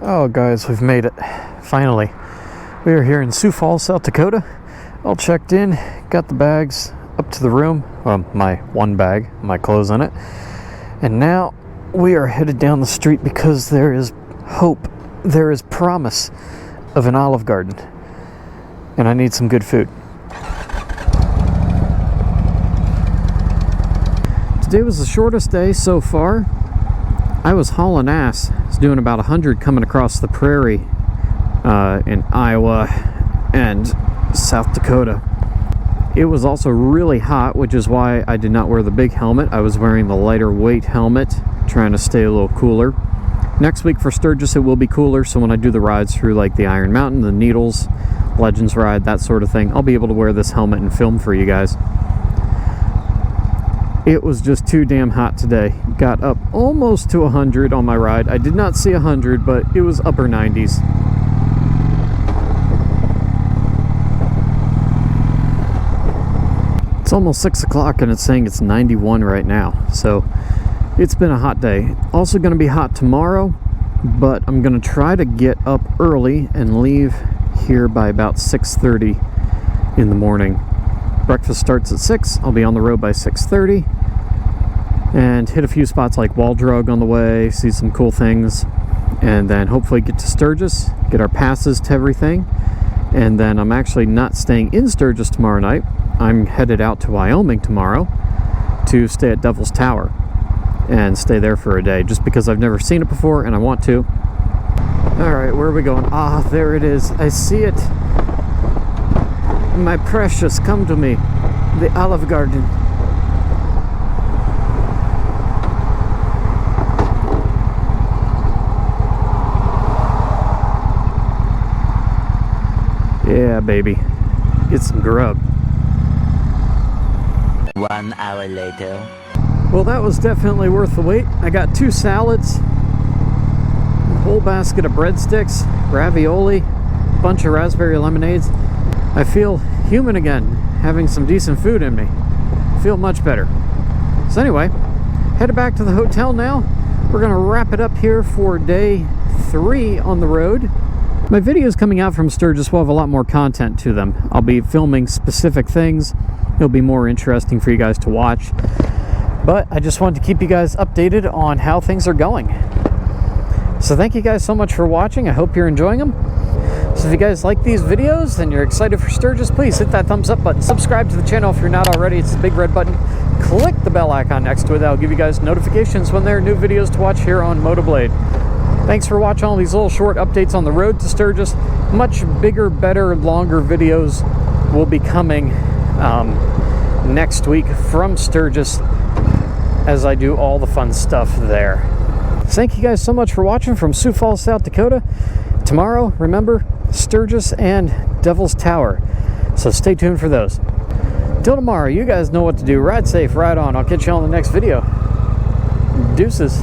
Oh guys, we've made it. Finally. We are here in Sioux Falls, South Dakota. All checked in, got the bags up to the room. Well, my one bag, my clothes in it. And now we are headed down the street because there is hope. There is promise of an Olive Garden. And I need some good food. Today was the shortest day so far. I was hauling ass. I was doing about 100 coming across the prairie in Iowa and South Dakota. It was also really hot, which is why I did not wear the big helmet. I was wearing the lighter weight helmet, trying to stay a little cooler. Next week for Sturgis it will be cooler, so when I do the rides through like the Iron Mountain, the Needles, Legends ride, that sort of thing, I'll be able to wear this helmet and film for you guys. It was just too damn hot today. Got up almost to 100 on my ride. I did not see 100, but it was upper 90s. It's almost 6 o'clock and it's saying it's 91 right now. So it's been a hot day. Also going to be hot tomorrow, but I'm going to try to get up early and leave here by about 6:30 in the morning. Breakfast starts at 6. I'll be on the road by 6:30 and hit a few spots like Wall Drug on the way, see some cool things, and then hopefully get to Sturgis, get our passes to everything. And then I'm actually not staying in Sturgis tomorrow night. I'm headed out to Wyoming tomorrow to stay at Devil's Tower and stay there for a day, just because I've never seen it before and I want to. Alright, where are we going? Ah, there it is. I see it. My precious, come to me. The Olive Garden. Yeah, baby. Get some grub. 1 hour later. Well, that was definitely worth the wait. I got 2 salads, a whole basket of breadsticks, ravioli, a bunch of raspberry lemonades. I feel human again, having some decent food in me. I feel much better. So anyway, headed back to the hotel now. We're gonna wrap it up here for day 3 on the road. My videos coming out from Sturgis will have a lot more content to them. I'll be filming specific things. It'll be more interesting for you guys to watch. But I just wanted to keep you guys updated on how things are going. So thank you guys so much for watching. I hope you're enjoying them. So if you guys like these videos and you're excited for Sturgis, please hit that thumbs up button. Subscribe to the channel if you're not already. It's the big red button. Click the bell icon next to it. That'll give you guys notifications when there are new videos to watch here on MOTOBLADE. Thanks for watching all these little short updates on the road to Sturgis. Much bigger, better, longer videos will be coming next week from Sturgis as I do all the fun stuff there. Thank you guys so much for watching from Sioux Falls, South Dakota. Tomorrow, remember, Sturgis and Devil's Tower. So stay tuned for those. Till tomorrow, you guys know what to do. Ride safe, ride on. I'll catch you on the next video. Deuces.